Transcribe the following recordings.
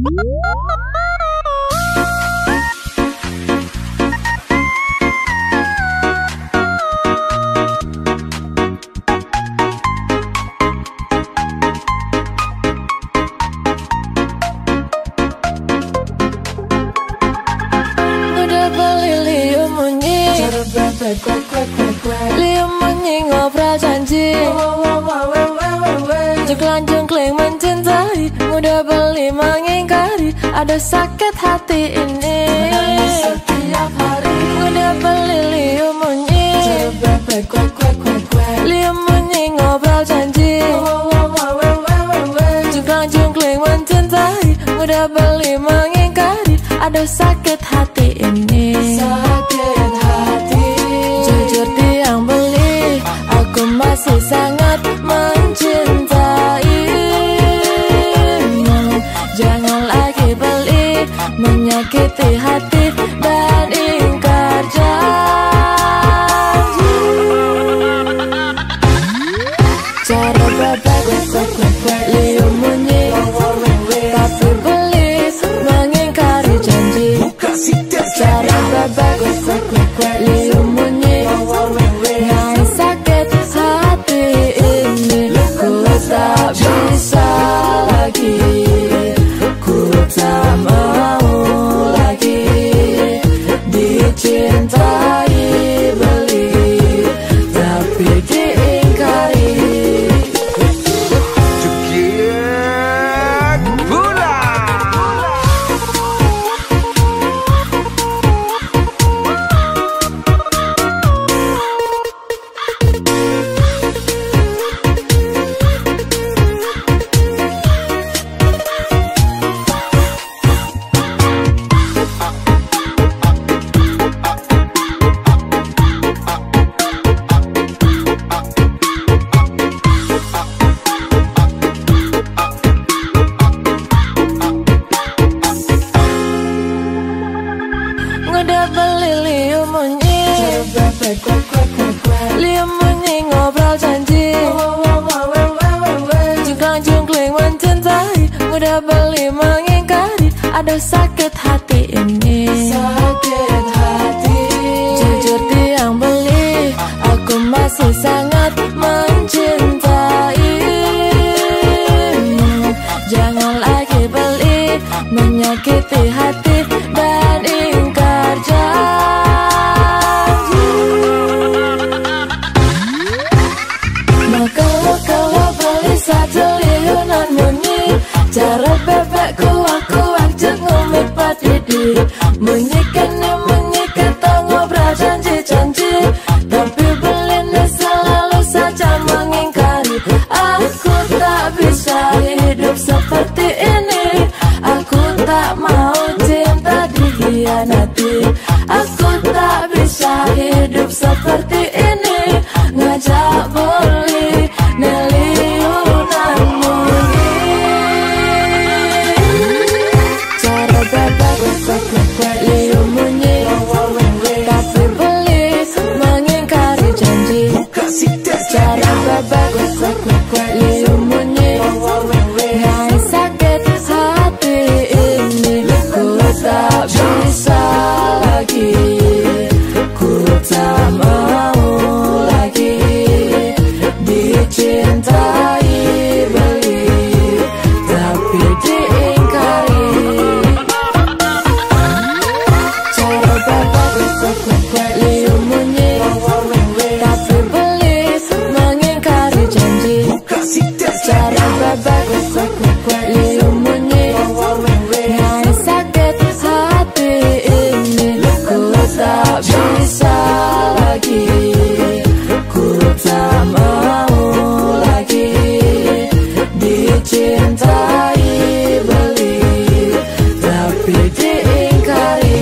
Liam ngobrol janji Jengklang-jengkling mencintai, mudah beli mengingkari, ada sakit hati ini. Setiap hari mudah beli Liam ngobrol janji Jengklang-jengkling mencintai, mudah beli mengingkari, ada sakit hati ini. Sakit hati. Jujur tiang beli, aku masih sangat mencintaimu. Jangan lagi beli, menyakiti hati dan ingkar janji. Cara bebek Liam bunyi, tapi beli mengingkari janji. Cara bebek Liam bunyi, yang sakit hati ini. Ku tak bisa lagi, ku tak mau lagi dicintai beli, tapi diingkari. Udah beli Liam bunyi ngobrol janji Jengklang-jengkling mencintai, mudah beli mengingkari, ada sakit hati ini. Sakit hati. Jujur tiang beli, aku masih sangat mencintaimu. Jangan lagi beli, menyakiti hati dan ingkar janji. Kalau beli satu liunan bunyi, cara bebekku aku ajak ngomit padidi. Menyikan ngobrol janji-janji, tapi beli selalu saja mengingkari. Aku tak bisa hidup seperti ini, aku tak mau cinta dikhianati. Aku tak bisa hidup seperti ini, ngajak beli neliunan bunyi. Cara bebek Liam bunyi, tapi beli mengingkari janji. Cara bebek Liam bunyi, yang sakit hati ini. Ku tak bisa lagi, ku tak mau lagi dicintai beli, tapi diingkari. Cara bebek Liam bunyi, tapi beli mengingkari janji. Cara bebek Liam bunyi, yang sakit hati ini. Ku tak bisa lagi, ku tak mau lagi dicintai beli, tapi diingkari.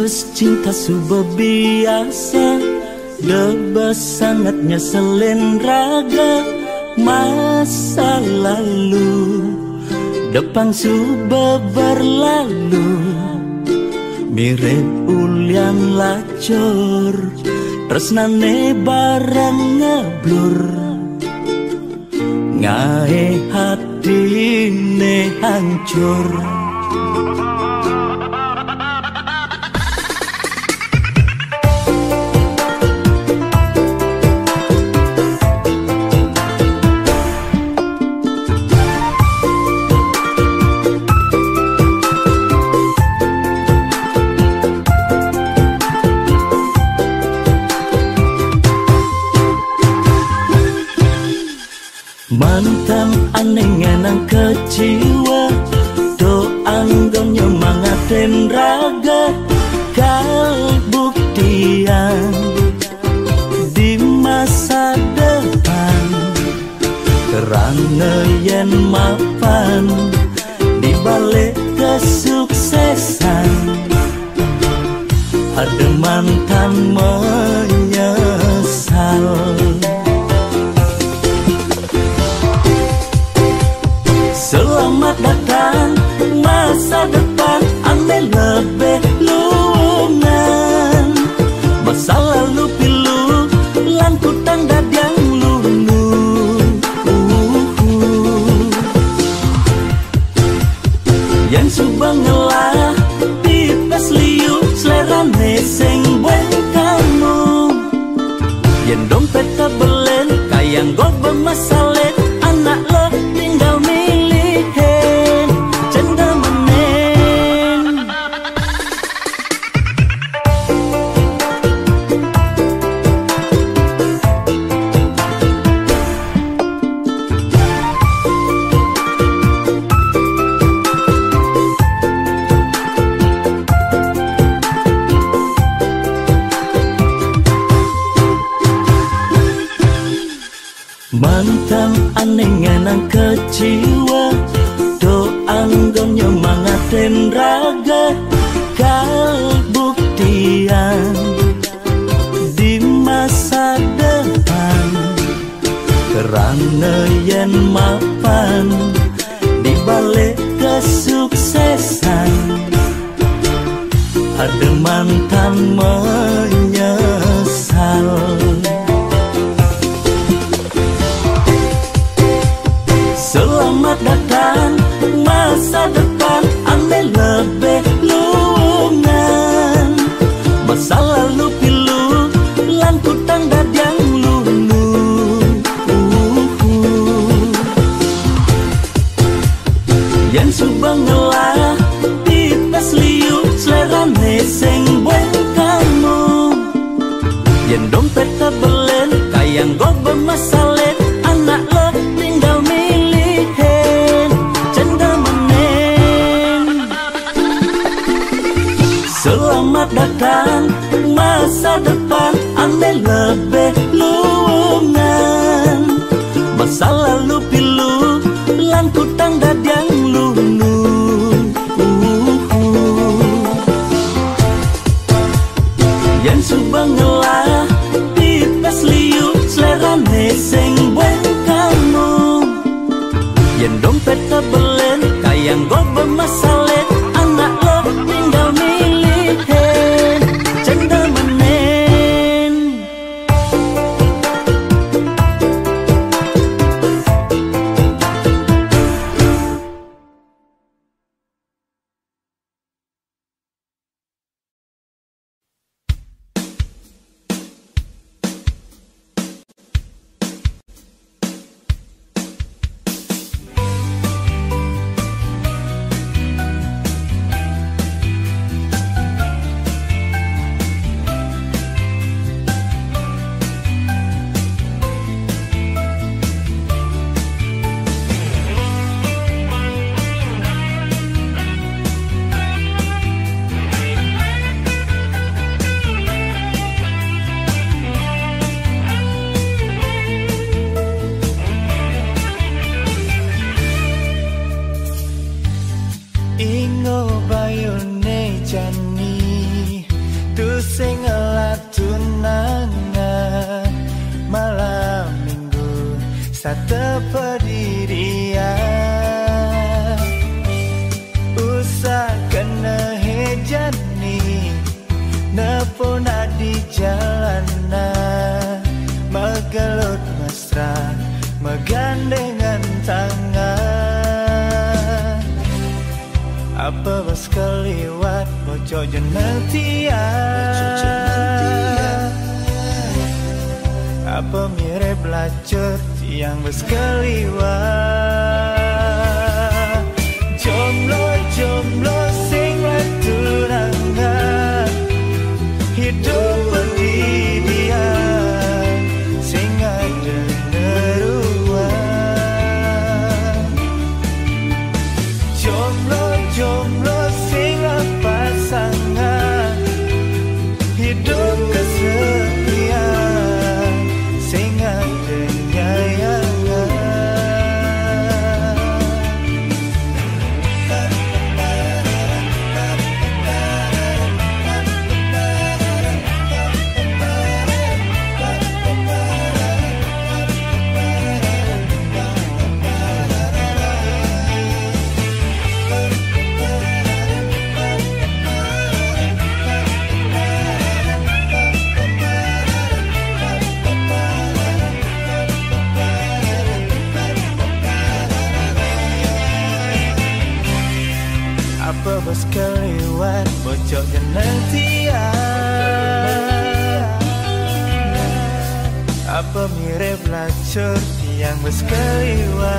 Terus cinta sudah biasa, debas sangatnya selen raga. Masa lalu depan sudah berlalu, mirip ulian lacur, tresnane barang ngeblur. Ngae hatine hancur. Mantan aneh ngenang kecewa, doang gon nyemangatin raga. Kal buktian di masa depan, kerana yen mapan di balik kesuksesan. Ada mantan menyesal. Selamat datang masa depan, ane lebih lungan. Masa lalu pilu, langku tanda yang lunu. Yang subang ngelah, pipes liu, selera neseng bueng kamu. Yang dompet tabelen, kayang gue bermasalah, anak lo tinggal milih. Mantan aneh ngenang kecewa, doang gon nyemangatin raga. Kal buktian di masa depan, kerana yen mapan di balik kesuksesan. Ada mantan menyesal. Selamat datang masa depan, ane lebih lungan. Masa lalu pilu, langku tanda yang lunu. Yang subang ngelah, pipes liu, selera neseng bueng kamu. Yang dompet tabelen, kayang gue bermasalah, anak lo tinggal milih. Selamat datang masa depan, ane lebih lungan. Masa lalu pilu, langku tanda yang lunu. Yang subang ngelah, pipes liu, selera neseng bueng kamu. Yang dompet tabelen, kayang gue bermasalah, anak lo tinggal milih. satu pendirian usah kena hejani nepona di jalanan megelut mesra megandengan tangan apa bas keliwat bocok jenetian apa mirip belajar yang bas keliwat jomblo sing tunangan hidup pendidian sing ada neruan jomblo sing pasangan hidup kesepian sing ada nyayangan apa bos keliwat bocok jenetian apa mirip lacur yang bos keliwat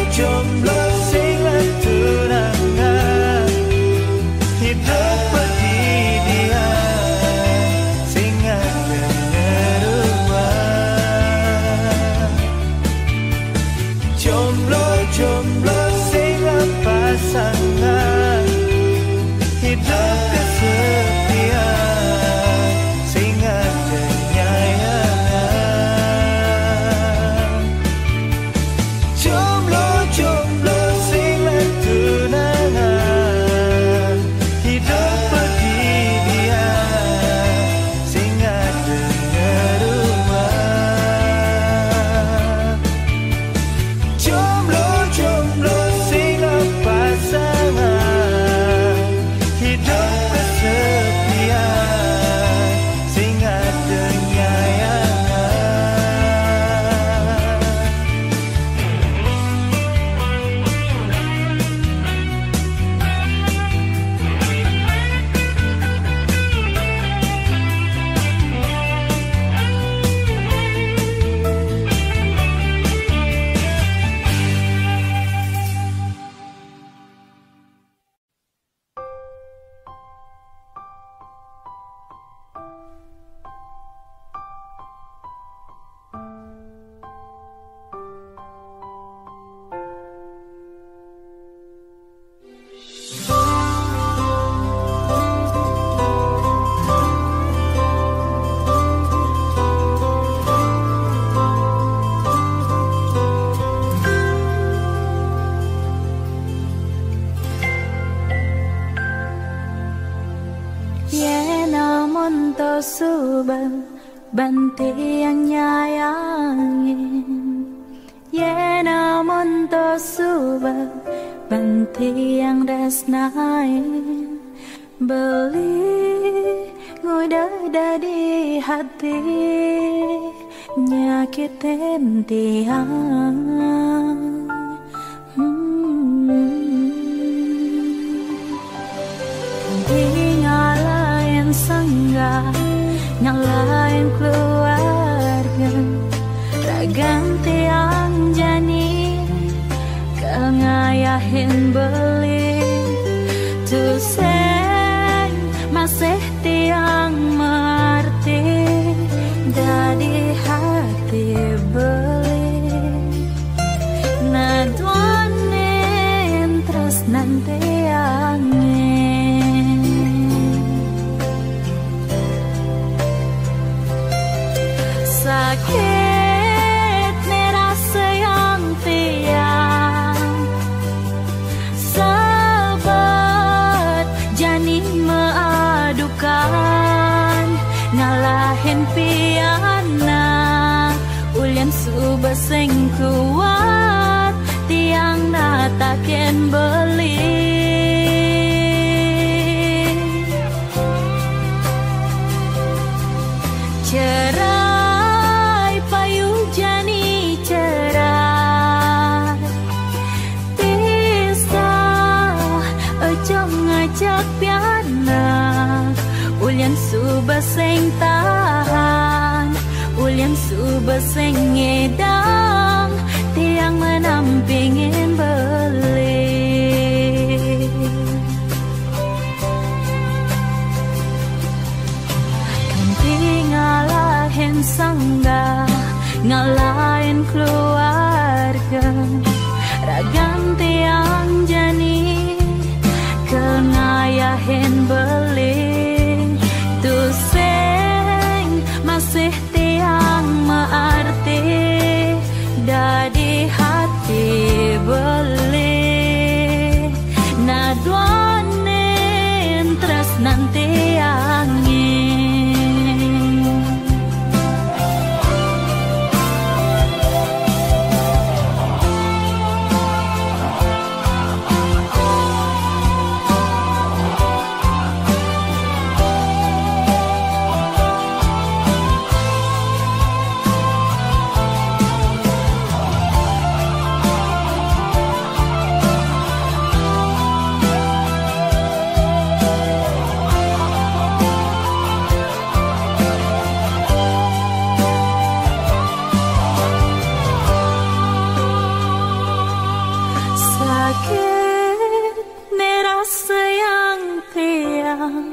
jomblo sing tunangan hidup pendidian sing ada neruan jomblo sing pasangan hidup kesepian sing ada nyayangan jomblo sing tunangan hidup pendidian sing ada neruan jomblo sing pasangan hidup kesepian sing ada nyayangan subang banti yang nyayangin namun to subang banti yang resnain beli ngudah di hati nyakitin tiang nyalain sangga nyalain keluarga ganti yang jani kengayahin beli tuseng masih tiang mengerti dari hati beli naduanin terus nanti angin sakit ngalahin pian piana ulian subaseng kuat tiang nataken beli cerai payu jani cerai pisah ojong ngajak piana ulian subaseng tahan ulian subaseng ngedang tiang menampingin beli kan tingalahin sangga ngalahin keluarga ragan tiang jani kengayahin beli tuseng masih tiang maarti dari hati beli naduanin terus nanti angin sakit merasa yang tiang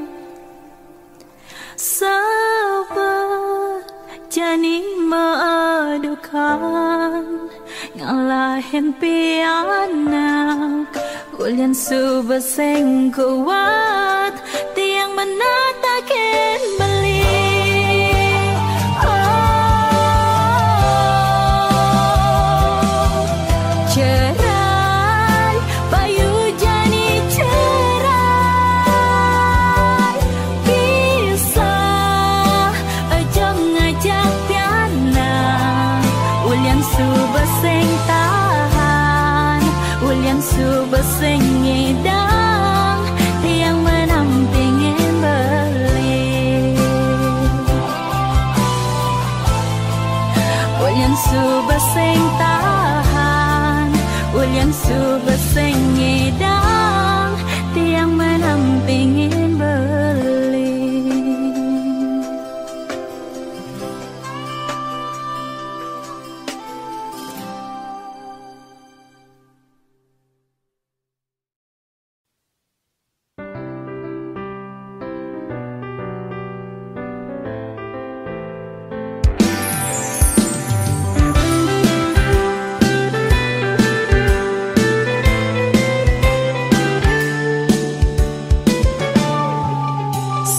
sabar jani maadukan ngalahin piana ulian subaseng kuat tiang menataken beli cerai payu jani cerai pisah ojong ngajak piana ulian subaseng tahan ulian subaseng ngedang tiang menampingin beli ulian subaseng tahan ulian subaseng ngedang tiang menampingin beli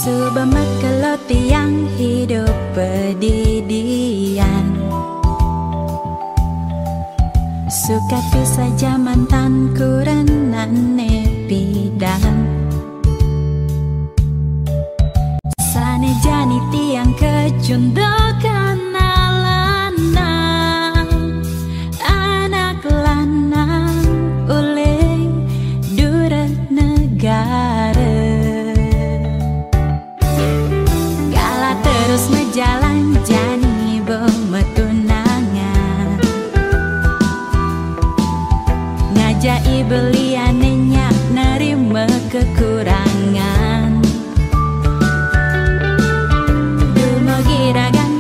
Subama kalau tiang hidup bedidian suka pisah zaman tan kurenane bidan sane jani tiang kecundokan alanang anak lanang oleh durat negara terus ngejalan jani bemetunangan ngajai beliannya nerima kekurangan dumo giragan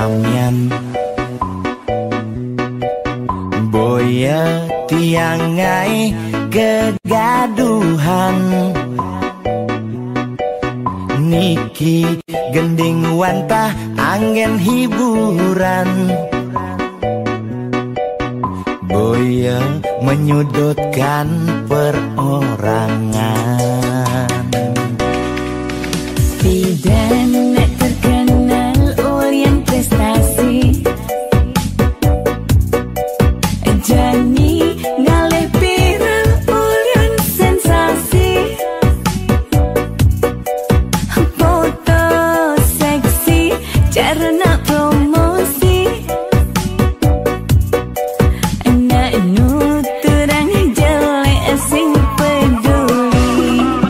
samyan boya tiangai kegaduhan niki gending wantah angin hiburan boya menyudutkan perorangan. Pidana terkenal ulyan prestasi Jani ngalih pirang ulyan sensasi foto seksi carana promosi anak nuturang jelek sing peduli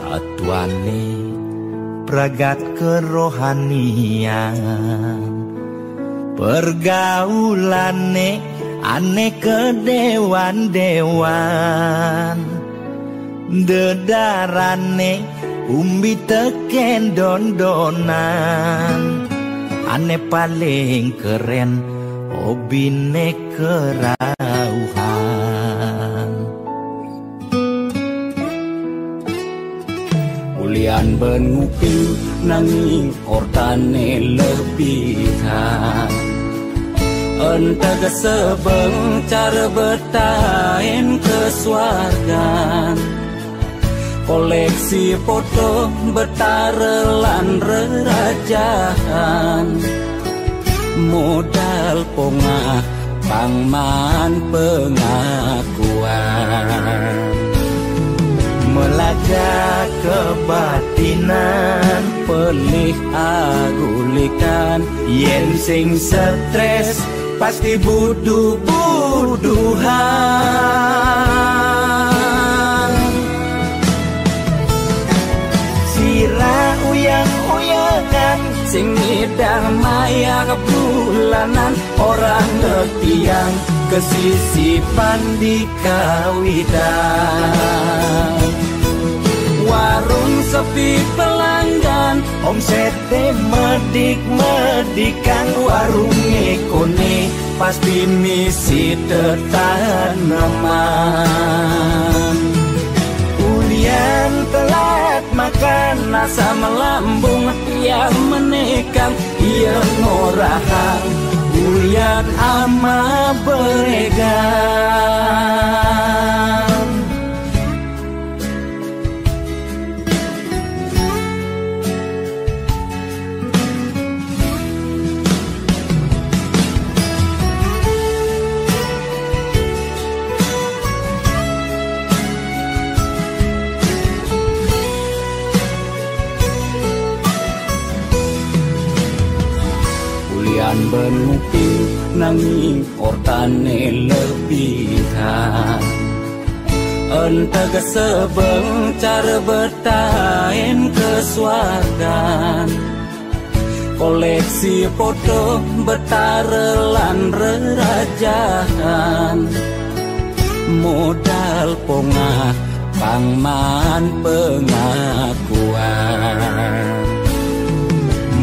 satuane pragat kerohanian, pergaulane aneh kedewan-dewan, dedarane umbi teken dondonan, aneh paling keren hobine kerauhan. Ulian bengupi nanging ortane lebihan, entah sebeng cara bertain kesuargan, koleksi foto betarelan rerajahan, modal pongah pangman pengakuan, melajak kebatinan, pelih agulikan, yen sing stres pasti buduh-buduhan. Sirah uyang-uyangan, sing ngidang maya bulanan, orang ngetiang kesisipan di kawidan. warung sepi pelanggan, Omsete medik-medikan, warung ekone pasti misi tetaneman. ulian telat makan, Nasa melambung yang menekan, ia ngorahan ulian ama beregan. Ulian benupi nanging ortane lebihan, entah sebeng cara bertain kesuargan, koleksi foto betarelan rerajahan, modal pongah pangman pengakuan,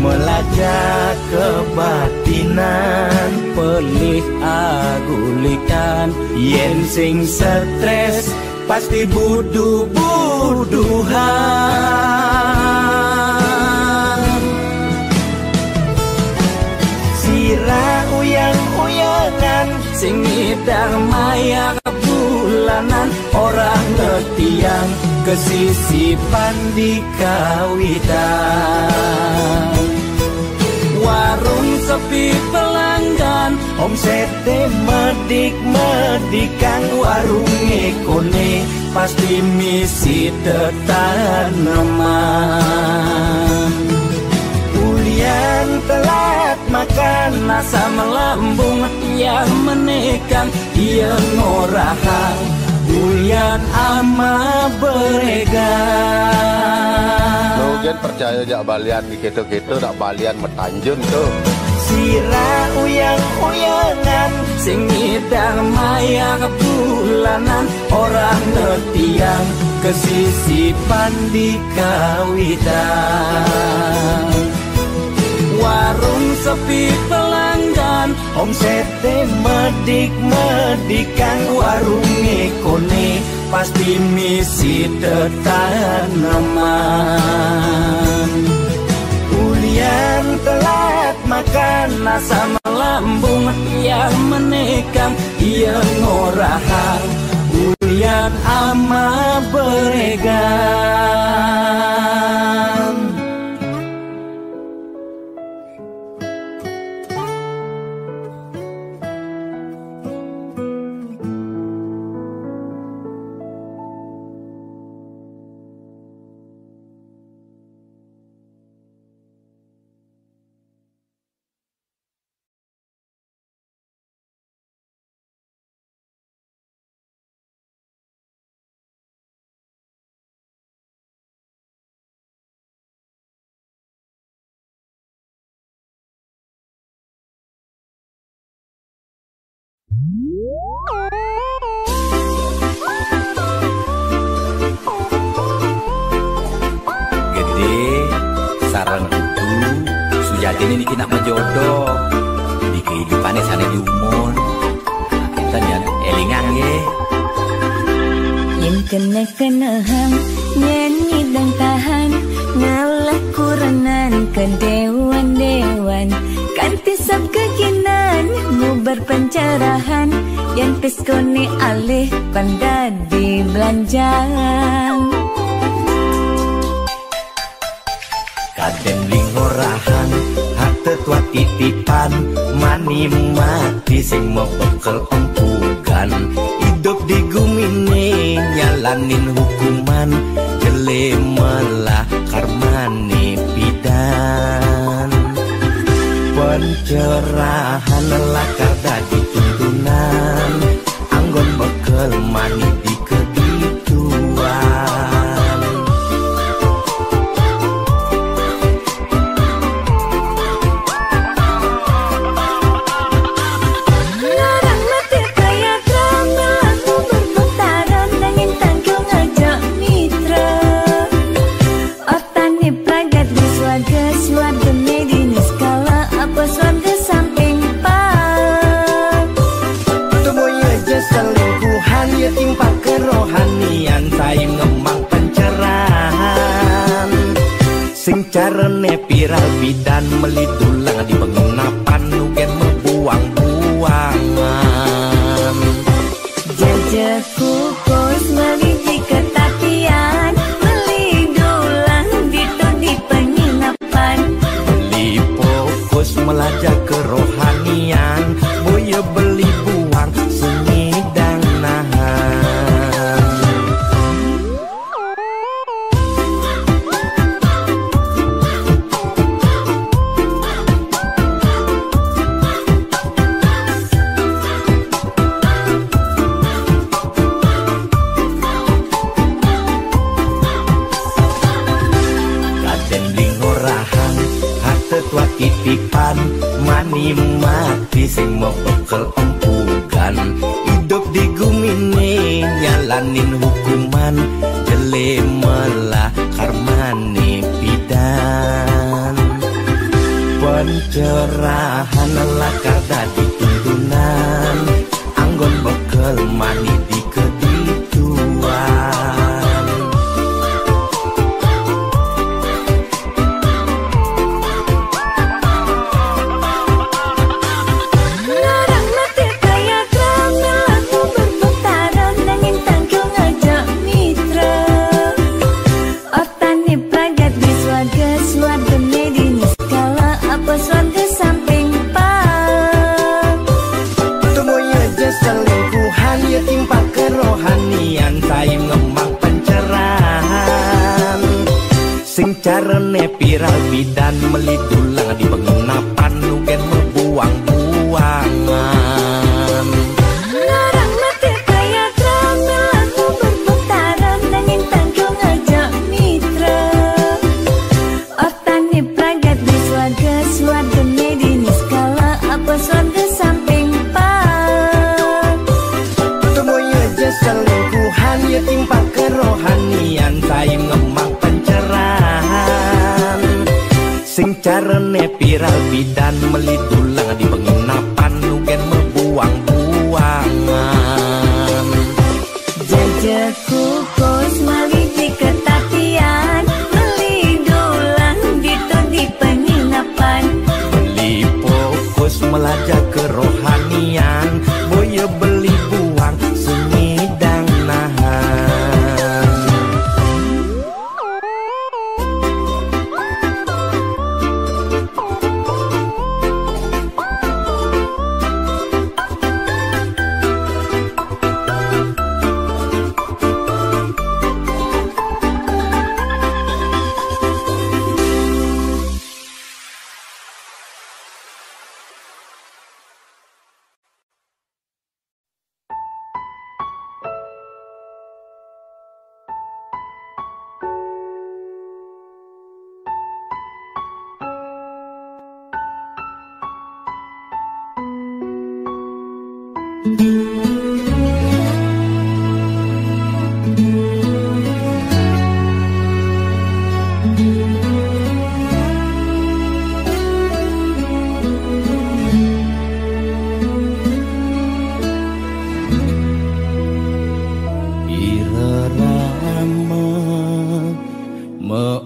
melajak kebatinan, pelih agulikan, yen sing stres pasti buduh-buduhan. Sirah uyang-uyangan, sing ngidang maya bulanan, orang ngetiang kesisipan di kawidan. warung sepi pelanggan, Omsete medik-medikan, warung ekone pasti misi tetaneman. ulian telat makan, Nasa melambung yang menekan, ia ngorahan ulian ama beregan. Mungkin percaya jak balian di gitu-gitu, tak balian metanjun tuh. Sirah uyang-uyangan, sing ngidang maya bulanan, orang ngetiang kesisipan di kawidan. warung sepi pelanggan, Omsete medik-medikan, warung ekone pasti misi tetaneman. ulian telat makan, Nasa melambung yang menekan, ia ngorahan ulian ama beregan. Gede sarang itu sujatine niki nak berjodoh di kehidupannya sana di umur. Kita dia elingan ye. Yang kena hang nyanyi dan tahan ngalah kuranan ke dewan-dewan kan pisap kekinan mu berpencerahan yang piskoni alih pandai di belanjang. Kadang lingorahan hati tua titipan mani mati sing mau bekel empugan hidup di gumine nyalanin hukuman jelemelah karmane pidan pencerahan lakar dadi tuntunan anggon bekel mani di kedituan. Sing carane viral bidan melitulang di penginapan nugen membuang-buangan. Jajaku kos meliti ketapian melidulang di penginapan. Beli fokus melajak kerohanian boya beli buang sengidang nahan. Titipan mani mati sing mau bekel empugan hidup di gumine nyalanin hukuman jelemelah karmane pidan pencerahan lakar dadi tuntunan anggon bekel mani di kedituan. Sing carane viral bidan melitulang di penginapan nugen membuang-buangan. Larang mati kaya drama lagu berputaran nanging tanggung ngajak mitra. Otane pragat di swarga medini skala apa swarga samping pak. Temoy aja selingkuhan ya timpa kerohanian saim ngemang sing carane viral bidan melitulang di penginapan nugen membuang-buangan. Jajaku kos maliti ketapian melidulang di penginapan. Beli fokus melajak kerohanian boya beli buang sengidang nahan.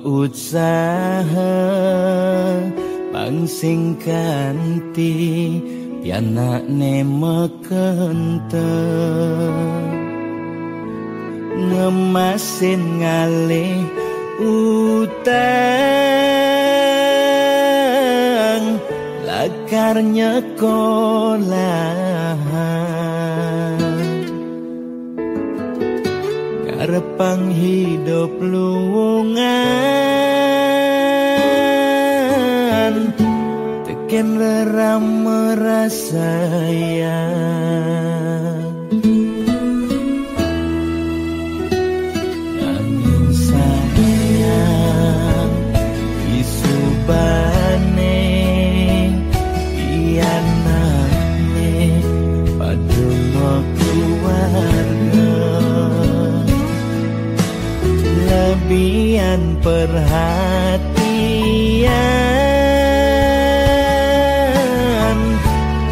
Usaha pangsing kanti pianakne mekente ngemasin ngalih utang lakar nyekolahan ngarepang hidup luwungan teken reram merasayang angin sayang isubane ianane padungo keluarga lebihan perhatian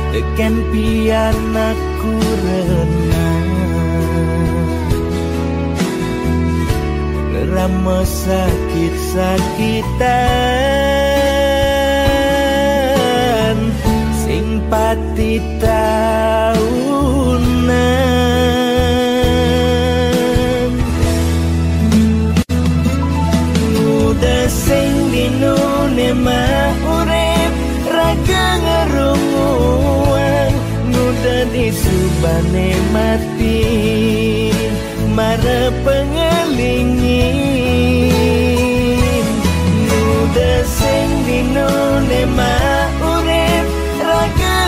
tekan pianakku renang rama sakit-sakitan sing pati tahunan muda sing dinune mah urip raga ngerunguan muda disubane mati mara pengelingin muda sing dinune mah urip raga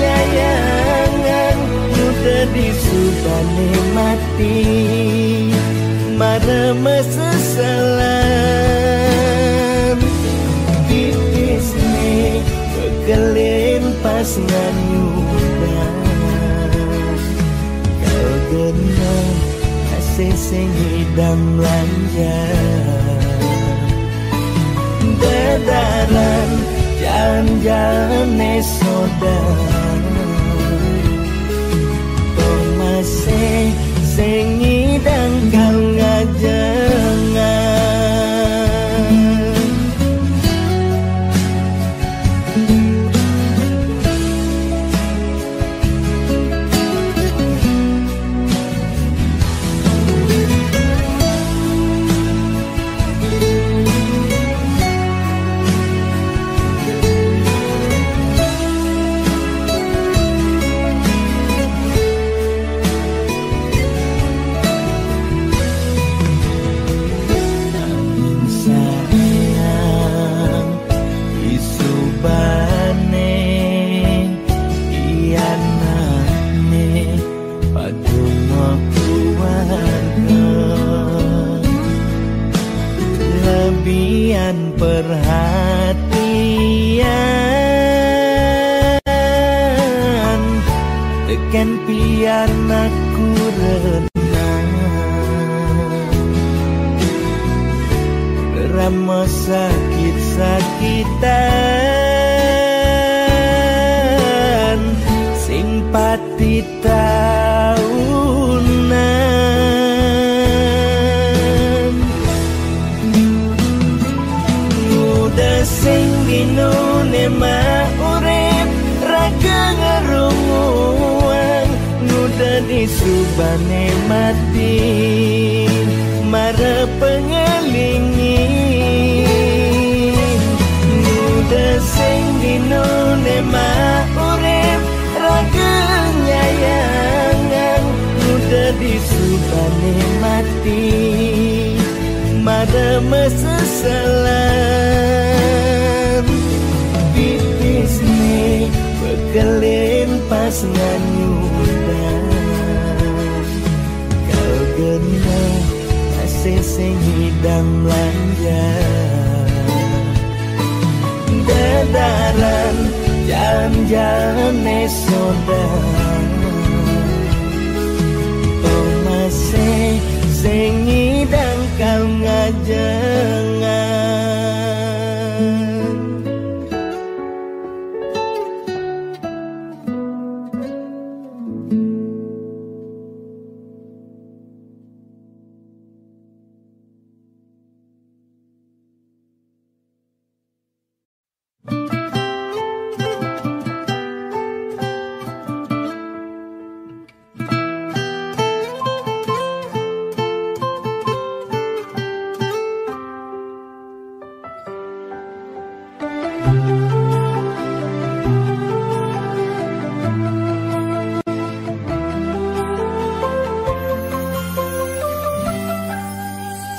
nyayangan muda disubane mati mara mesesalan tipisne bekelin pas nganyudan kau genang kasih sing hidang lanjang dadaran jalan-jalan saudara masih sing hidang kang ngajengan perhatian tekan pianakku renang rama sakit-sakitan sing pati tahunan muda sing dinune mah urip raga ngerunguan muda disubane mati mara pengelingin muda sing dinune mah urip raga nyayangan muda disubane mati mara mesesalan tipisne bekelin pas nganyudan kau genang kasih sing hidang lanjang dadaran jalan-jalan saudara sengi dan kau ngajengan.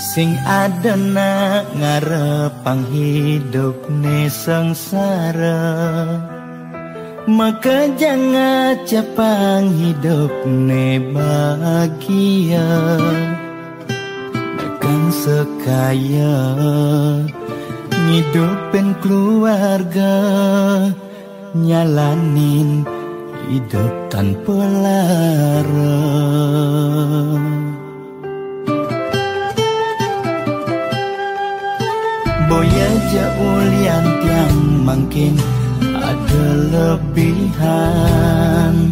Sing adana ngarepang hidup ne sengsara, maka jangan capang hidup ne bahagia. Bukan sekaya ngidupin keluarga, nyalanin hidup tanpa lara. Boya jaulian tiang mungkin ada lebihan,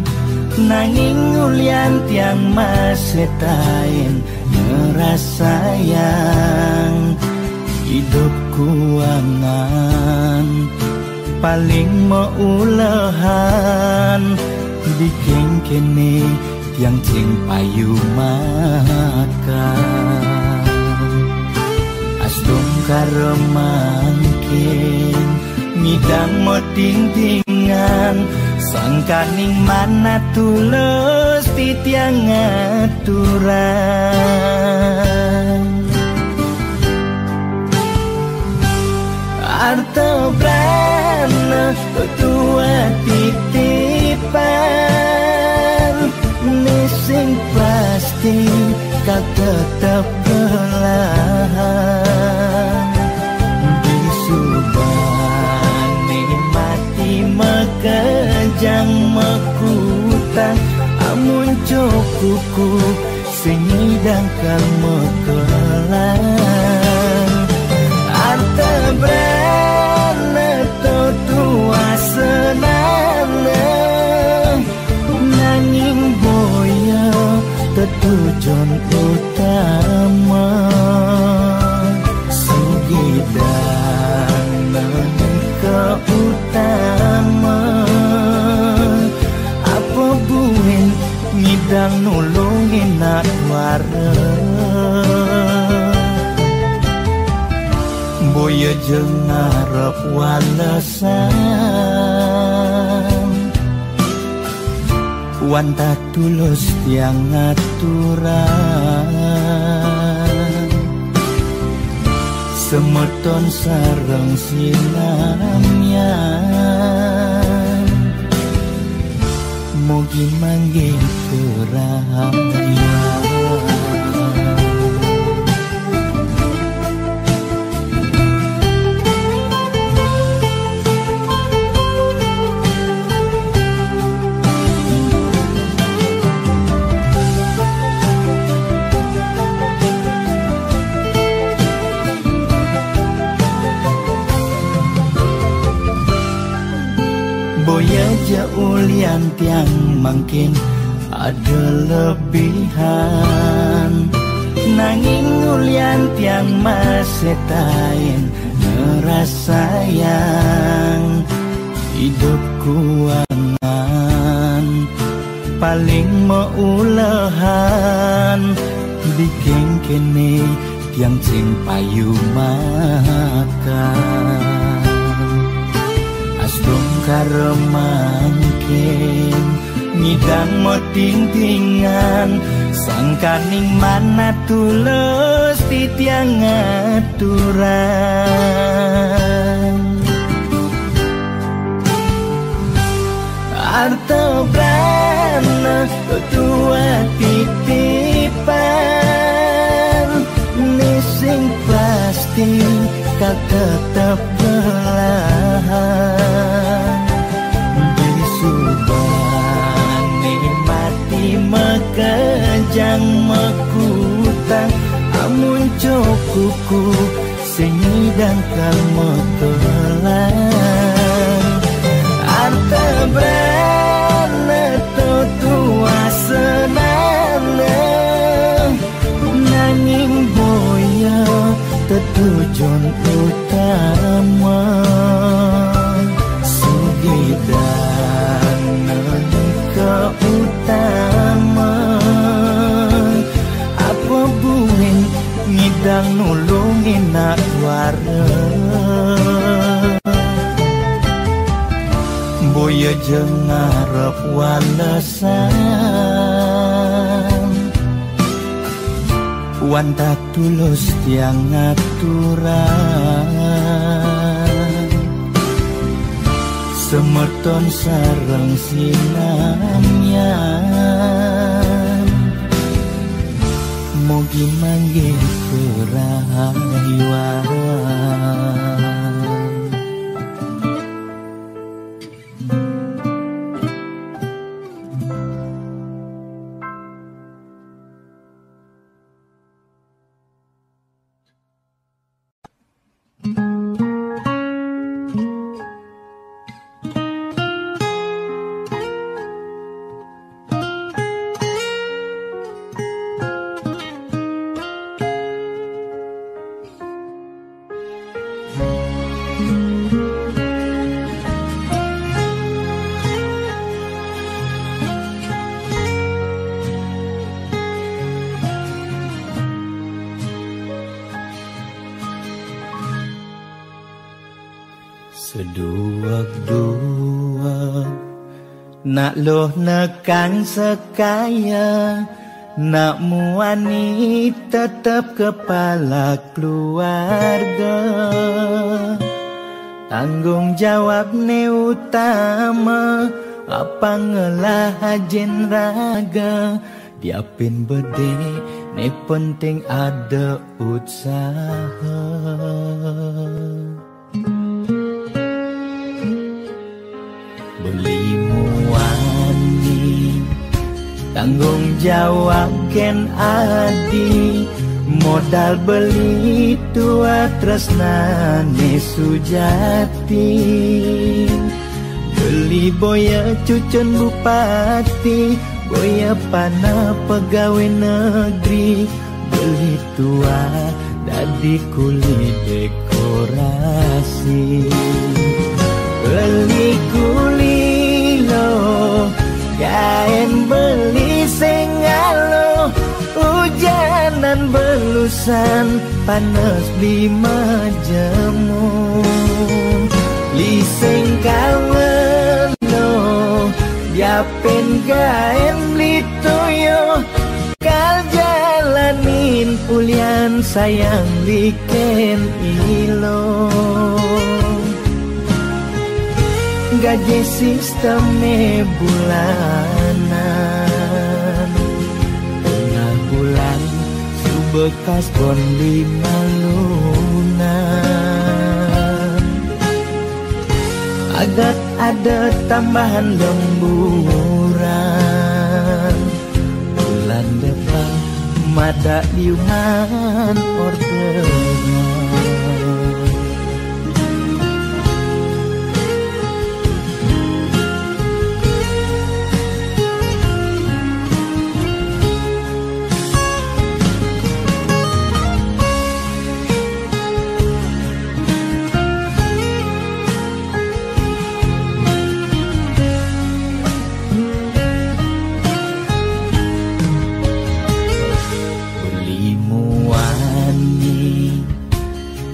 nanging ulian tiang masih tain ngerasayang hidup kuangan paling meulehan bikin kene tiang cing payu makan. Asdom karemangkin ngidang mo tingtingan, sangkaning mana tulus titiang aturan. Arto brana tua titipan, nising pasti kau tetap belahan. Disubani mati mekejang mekutang, amun cokuku singidang kal mekelan. Arte brana tua senana, nanging boya tetujuan utama. Sugidang ke utama, apa buin ngidang nulungin nak wara. Boya jeung ngarep walesan, wanta tulus tiang aturan. Semeton sareng sinamyan, mugi mangge kerahayan. Boya jaulian tiang mungkin ada lebihan, nanging ulian tiang masih tain ngerasayang hidup kuangan paling meulehan bikin kene tiang cing payu makan. Asdom karemangkin ngidang mo tingtingan, sangkaning mana tulus titiang aturan. Arto brana tua titipan, nising pasti kau tetap belahan. Disubani mati mekejang mekutang, muncul kuku sengidang kalmotolan arte brana tua senana nanging boya tetujuan utama sugidan ke utama apa buen ngidang nulungin nak wara boya jengarap walasan wanta tulus tiang aturan semerton sarang sinamyan mugi manggil kerahayuan seduak-duak nak loh nekan sekaya nak muani tetap kepala keluarga tanggung jawab ne utama apa ngelah hajen raga diapin bede ne penting ada usaha beli muani tanggung jawab ken adi modal beli tua tresnane sujati beli boya cucun bupati boya pana pegawai negeri beli tua dadi kuli dekorasi beli kuli lo kain beli sengalo hujanan belusan panas 5 jemu liseng kawen lo diapin kain beli toyo kal jalanin pulian sayang liken ilo gaji sistemnya bulanan tengah bulan subekas bon 5 lunan agat ada tambahan lemburan bulan depan mada liuman orderan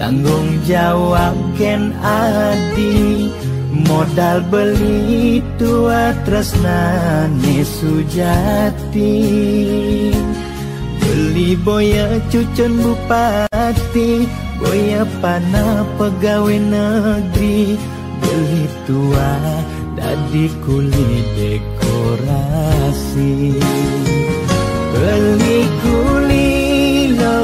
tanggung jawab ken adi modal beli tua tresnane sujati beli boya cucun bupati boya pana pegawai negeri beli tua dadi kuli dekorasi beli kuli lo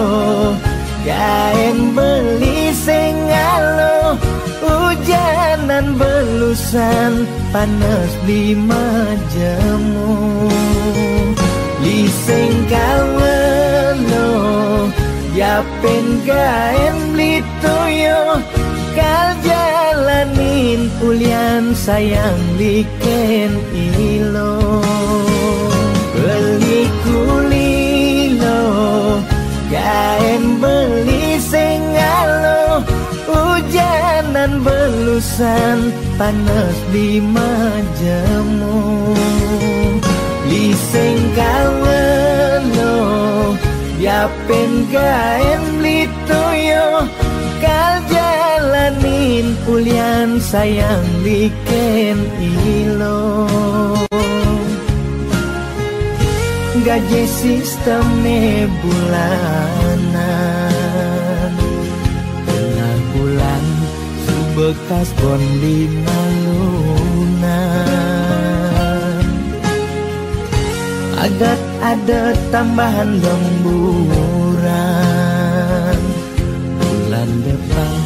kain beli sengalo hujanan belusan panas 5 jemu liseng kawen lo Yapen gaen beli toyo kal jalanin ulian sayang liken ilo beli kulilo gaen beli sengalo hujanan belusan panas di majemu liseng kawelo yapen gaen beli toyo kal jalanin ulian sayang liken ilo gaji sistemnya bulanan tengah bulan subekas bon 5 lunan agat ada tambahan lemburan bulan depan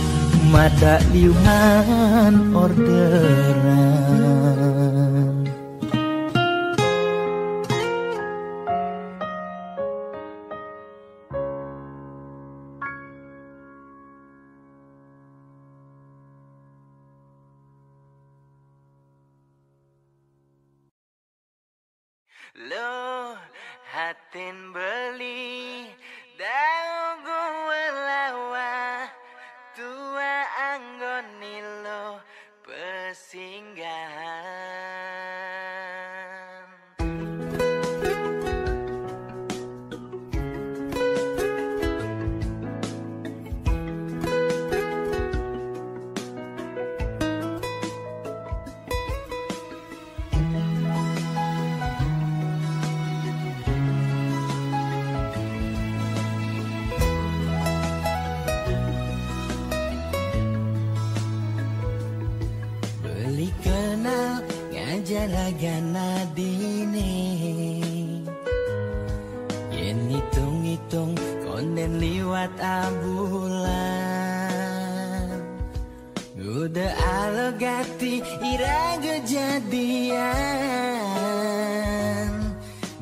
mata liuhan orderan. Lo hatin beli dagu lawa tua anggoni lo pesinggahan. Jalagana dine yen hitung-hitung konden liwat abulan udah alogati iraga jadian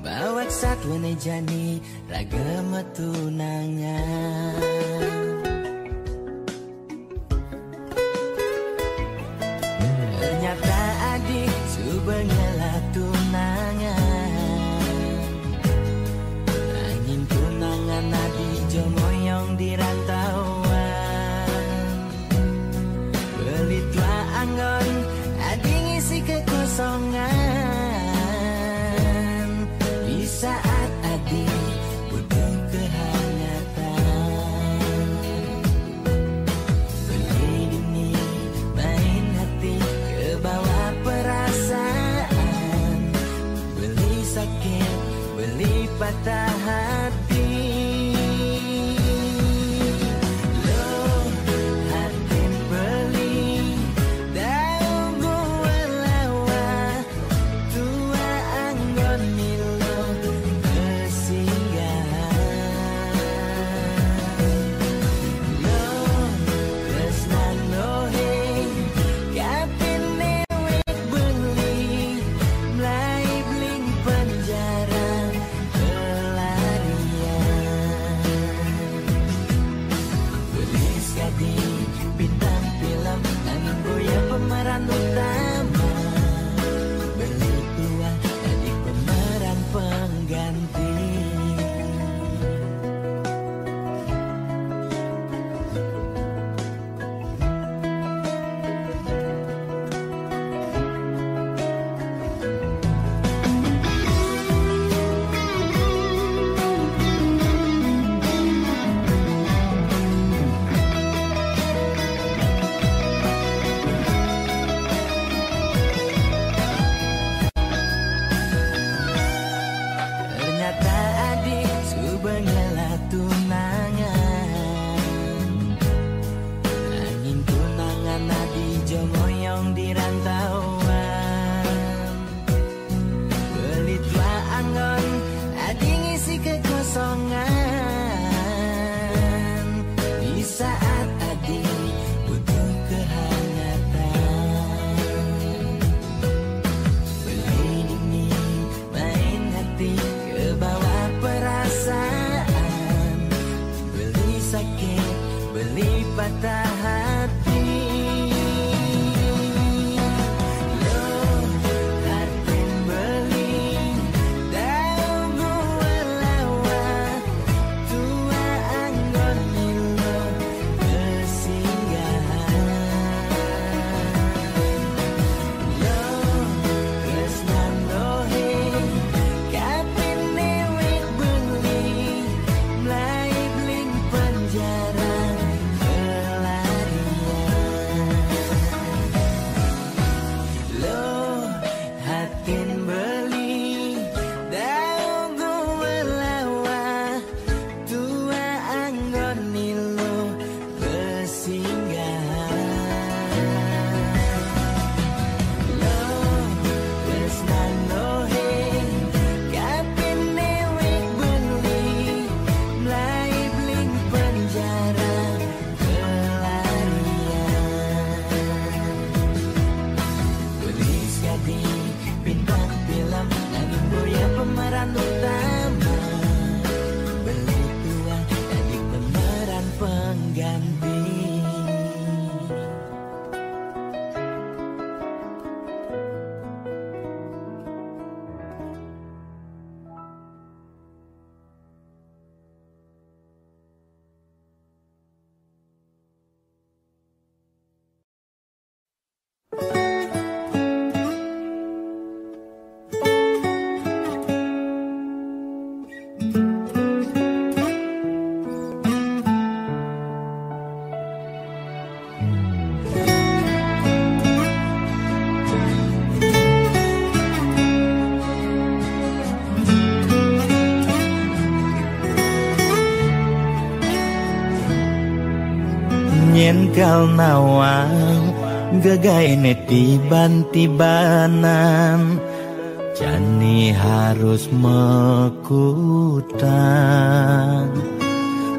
bawat satwane jani raga metunangan ternyata adik subengela tunangan angin tunangan adi jomoyong di rantauan belitlah anggon adi ngisi kekosongan di saat adi butuh kehangatan beli ini main hati ke bawah perasaan beli sakit beli patah hati lo hatin beli dan patah hati. Loh, hati beli daun gua lawa, tua anggon nilo kesinggahan. Loh, kesnan dohe kapin newek beli, mlai bling penjara pelarian. Loh, hatin beli daun gua lawa, tua anggon nilo kesinggahan. Loh, kesnan dohe kapin newek beli, mlai bling penjara pelarian. Tulis jadi bintang film, nanging boya pemeran utama, beli tua jadi pemeran pengganti. Nyen kal nawang gagaine tiban-tibanan, jani harus mekutan.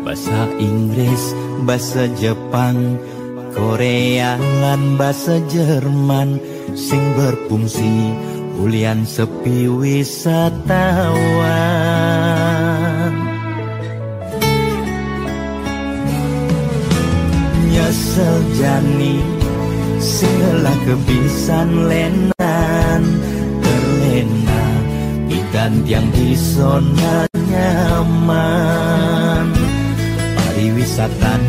Bahasa Inggris, bahasa Jepang, Korea lan bahasa Jerman, sing berfungsi ulian sepi wisatawan. Nyesel jani segala kebisan lenan terlena ikan yang di zona nyaman. Pariwisata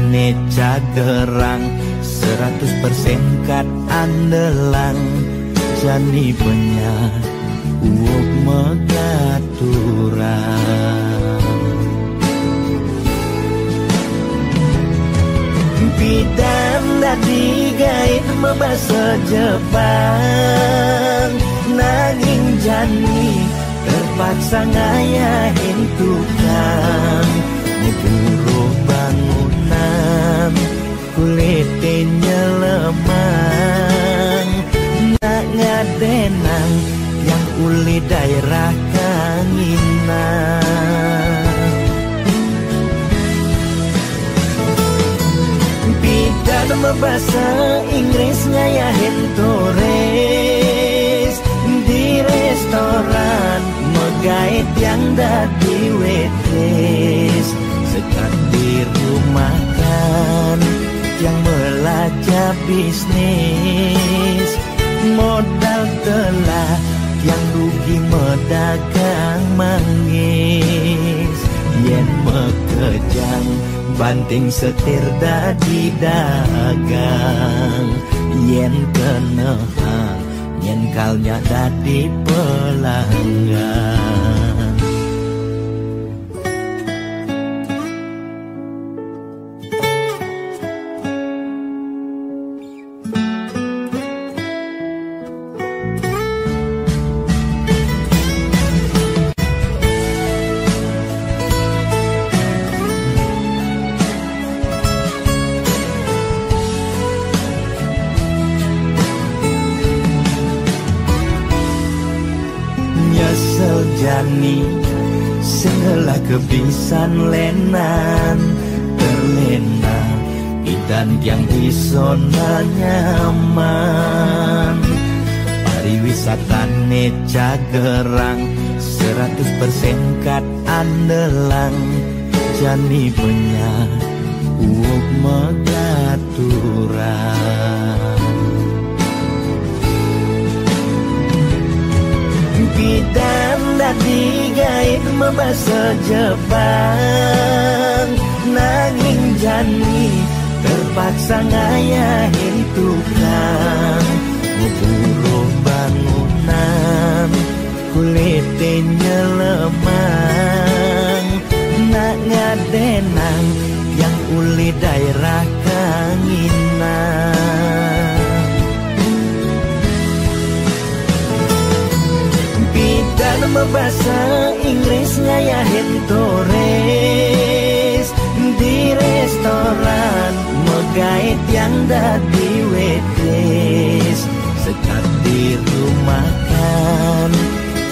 Cagerang 100% kat andelang, jani banyak uok megaturan. Bidan dadi gait membahasa Jepang, nanging jani terpaksa ngayahin tukang ngeburuh bangunan, kulitnya lemang, nak ngadenang yang uli daerah kanginan. Dan bahasa Inggris ngayahin turis di restoran, megait yang dadi waitress, sekat di rumah kan yang belajar bisnis, modal telah yang rugi medagang manggis, yen mekejang banting setir dadi dagang, yen kenehang yen kalnya dadi pelanggan. Jani segala kebisan lenan terlena idan yang di zona nyaman. Pariwisata Cagerang 100% kat andelang, jani banyak uuk megaturan. Bidan dadi gaib membasa Jepang, nanging jani terpaksa ngayahin tukang ngeburuh bangunan kulitnya lemang, nak ngadenang yang uli daerah kanginan. Bidan membahasa Inggris ngayahin tores di restoran, megait yang dadi waitress, sekat di rumah makan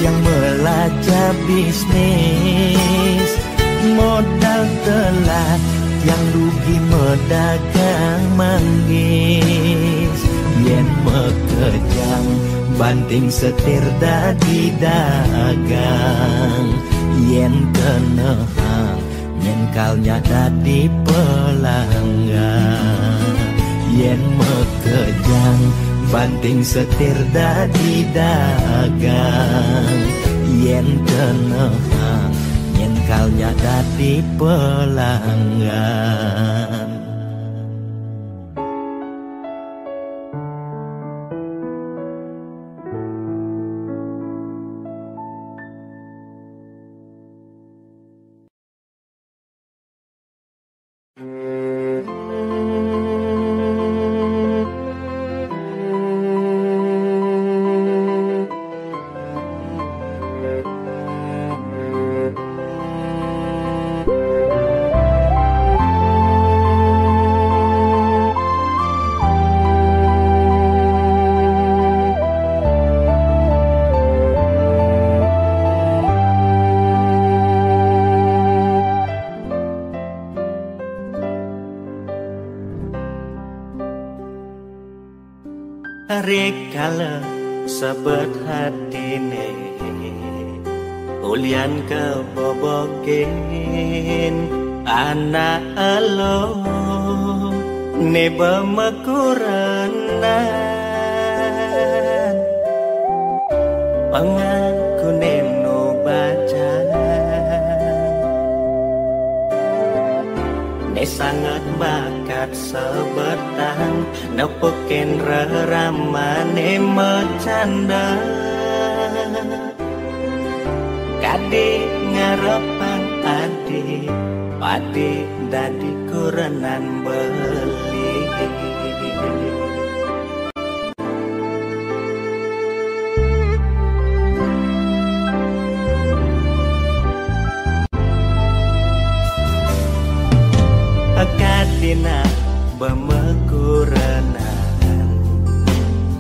yang belajar bisnis, modal telat yang rugi medagang manggis, yen mekejang banting setir dadi dagang, yen tenehang nyengkalnya dadi pelanggan, yen mekejang banting setir dadi dagang, yen tenehang nyengkalnya dadi pelanggan. Rekala sebet hatine ulian kebobokin anak elo neba mekuranan pengaku neno baca ne sangat bakat sebetang nepukin reramane mecanda kade ngarepan adi padi dadi kurenan beli. Kadina bemekuranan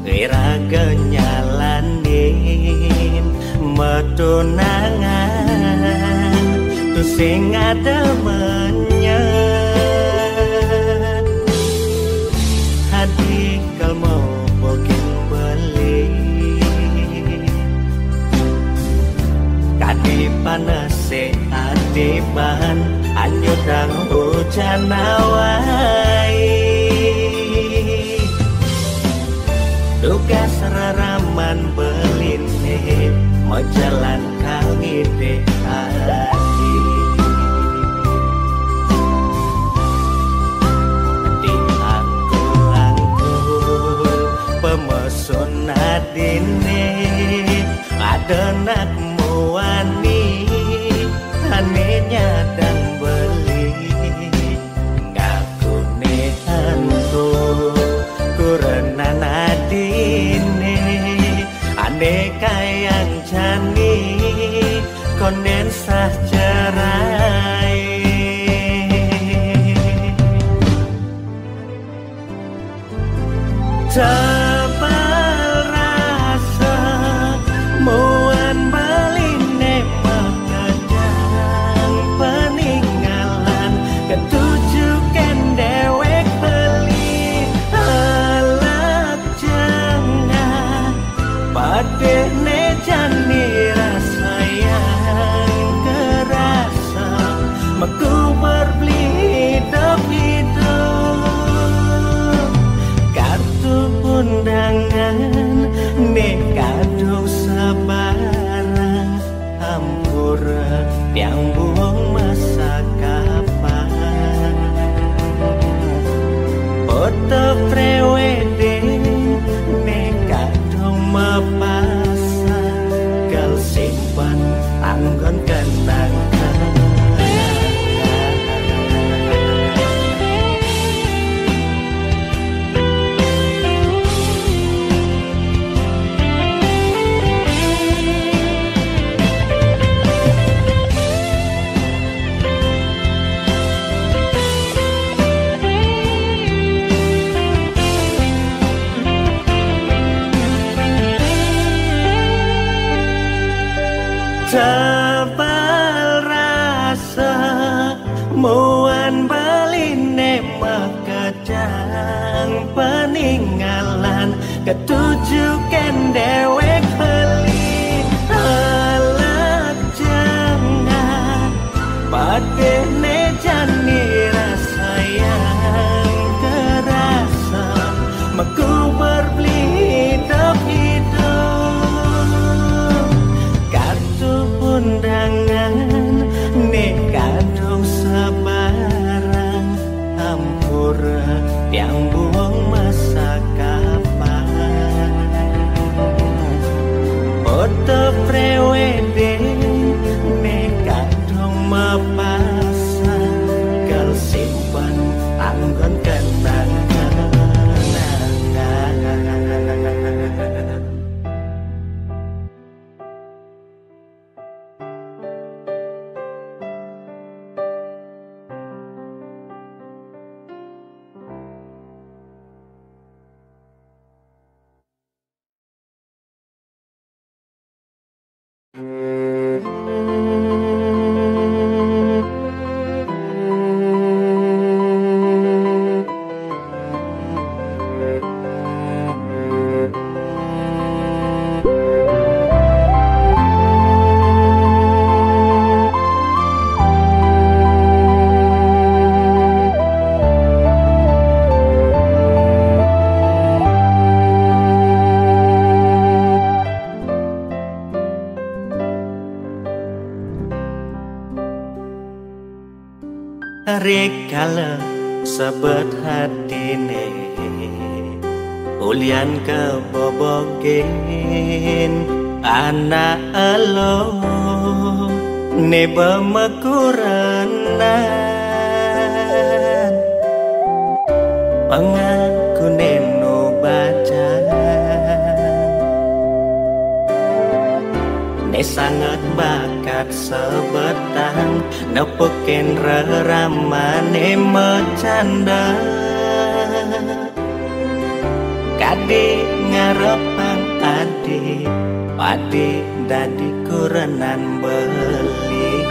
iraga nyalanin metunangan tu sing ada menyet hadi kal mau bokin beli kadi panase adiban anyudang hujan awai tugas raraman beline mau jalan kami deh hati di angkul pemesun adine ada nak muani anehnya dan beli ngaku nehanku kurenan adine aneh kayang jani konden sah cerai tebal rasa muan beline mekejang peninggalan ketujukan dewek beli alak jengah padene jani rasa yang kerasa meku berbeli tapi preweding neka dong mepasa gal simpan anggon kenangan. Tebal rasa muan beline makadang peninggalan ketujuh dewek beli alat jangan padene jani rasa yang kerasa meku berbeli hidup undangan nekadong sebarang hampura yang buang masa kapan foto preweding nekadong mapasa gal simpan anggon kenangan. Rekala sebet hatine ulian kebobogen anak elo neba mekuranan pengaku neno baca sangat bakat sebetan nepukin reramane mecanda kade ngarepang ade pade dadi kurenan beli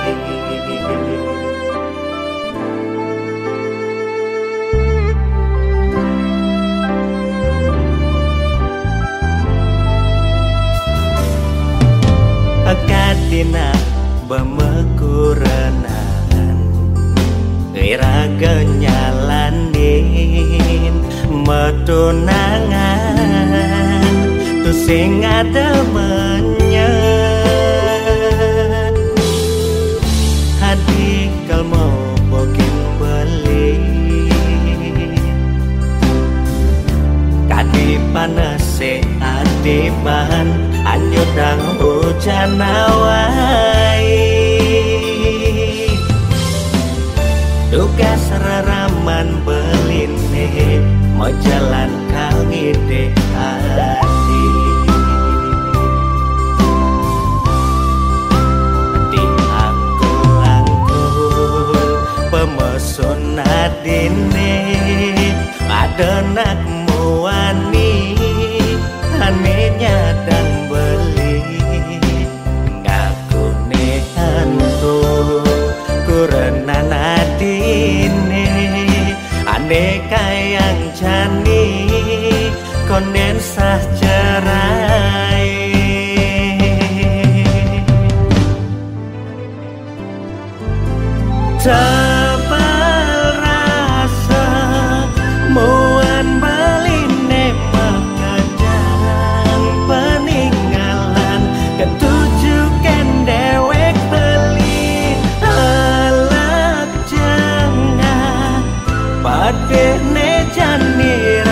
kadina bemekuranan iraga nyalanin metunangan tu sing ada menyet hadi kal mau bokin beli kadi panase adiban anyudang hujan awai tugas raraman beline mau jalan kami dek hati di angkul pemesun adine adenak muani anehnya dan beli ngaku nehantu kurenan adine aneh kayang jani konden sah cerai tebal rasa muan beline makadang peninggalan ketujukan dewek beli alat jangan padene jani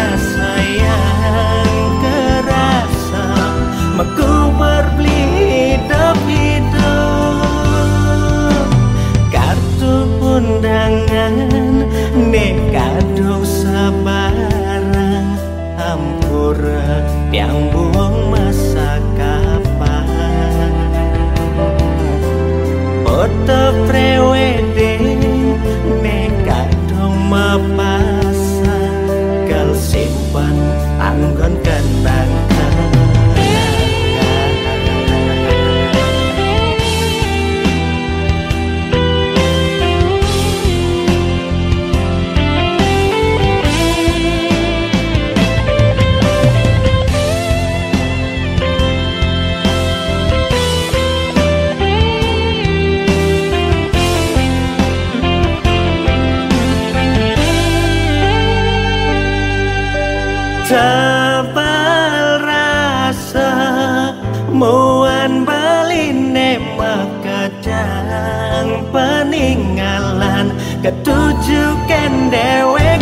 Tebal rasa muan baline makadang peninggalan ketujukan dewek